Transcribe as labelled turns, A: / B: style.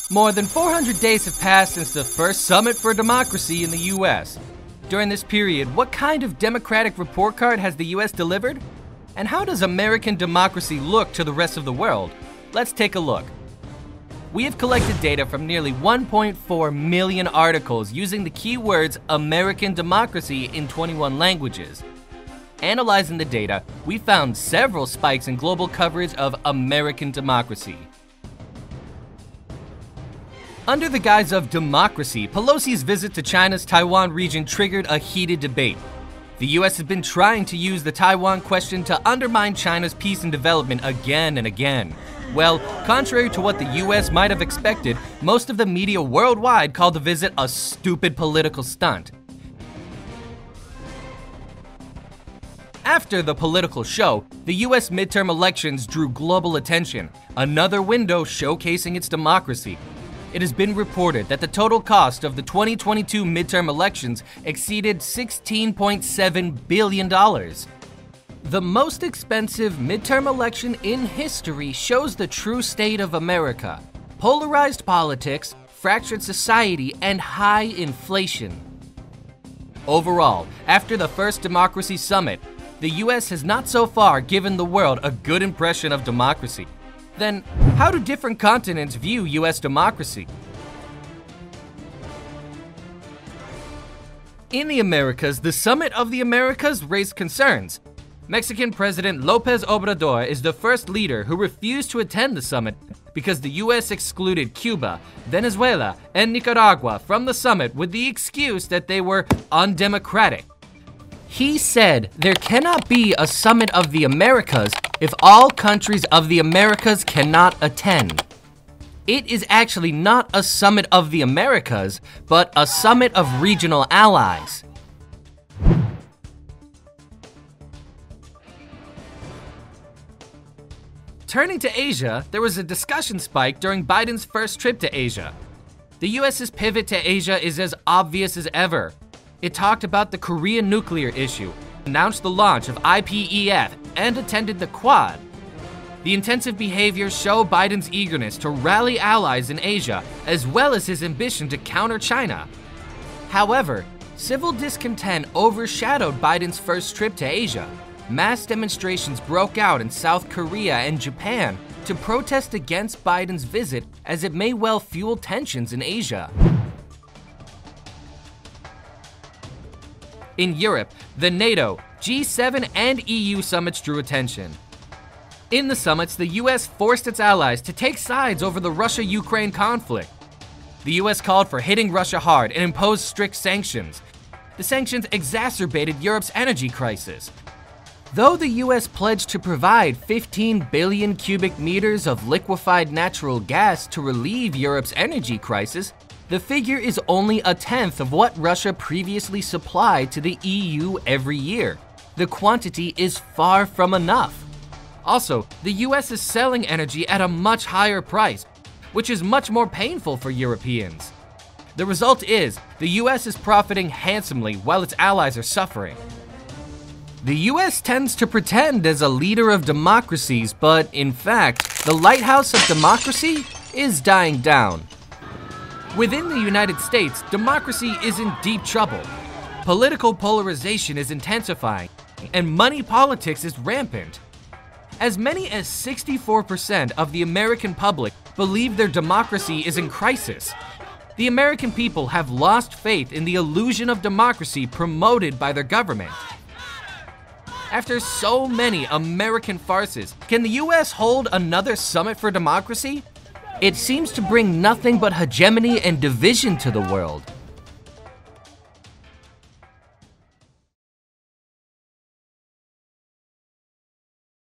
A: More than 400 days have passed since the first Summit for Democracy in the U.S. During this period, what kind of democratic report card has the U.S. delivered? And how does American democracy look to the rest of the world? Let's take a look. We have collected data from nearly 1.4 million articles using the keywords American democracy in 21 languages. Analyzing the data, we found several spikes in global coverage of American democracy. Under the guise of democracy, Pelosi's visit to China's Taiwan region triggered a heated debate. The US has been trying to use the Taiwan question to undermine China's peace and development again and again. Well, contrary to what the US might have expected, most of the media worldwide called the visit a stupid political stunt. After the political show, the US midterm elections drew global attention, another window showcasing its democracy. It has been reported that the total cost of the 2022 midterm elections exceeded $16.7 billion. The most expensive midterm election in history shows the true state of America: polarized politics, fractured society, and high inflation. Overall, after the first Democracy Summit, the US has not so far given the world a good impression of democracy. Then, how do different continents view US democracy? In the Americas, the Summit of the Americas raised concerns. Mexican President López Obrador is the first leader who refused to attend the summit because the US excluded Cuba, Venezuela, and Nicaragua from the summit with the excuse that they were undemocratic. He said there cannot be a Summit of the Americas if all countries of the Americas cannot attend. It is actually not a Summit of the Americas, but a summit of regional allies. Turning to Asia, there was a discussion spike during Biden's first trip to Asia. The US's pivot to Asia is as obvious as ever. It talked about the Korean nuclear issue, announced the launch of IPEF, and attended the Quad. The intensive behaviors show Biden's eagerness to rally allies in Asia, as well as his ambition to counter China. However, civil discontent overshadowed Biden's first trip to Asia. Mass demonstrations broke out in South Korea and Japan to protest against Biden's visit, as it may well fuel tensions in Asia. In Europe, the NATO, G7, and EU summits drew attention. In the summits, the US forced its allies to take sides over the Russia-Ukraine conflict. The US called for hitting Russia hard and imposed strict sanctions. The sanctions exacerbated Europe's energy crisis. Though the US pledged to provide 15 billion cubic meters of liquefied natural gas to relieve Europe's energy crisis, the figure is only a tenth of what Russia previously supplied to the EU every year. The quantity is far from enough. Also, the US is selling energy at a much higher price, which is much more painful for Europeans. The result is, the US is profiting handsomely while its allies are suffering. The US tends to pretend as a leader of democracies, but in fact, the lighthouse of democracy is dying down. Within the United States, democracy is in deep trouble. Political polarization is intensifying, and money politics is rampant. As many as 64% of the American public believe their democracy is in crisis. The American people have lost faith in the illusion of democracy promoted by their government. After so many American farces, can the US hold another Summit for Democracy? It seems to bring nothing but hegemony and division to the world.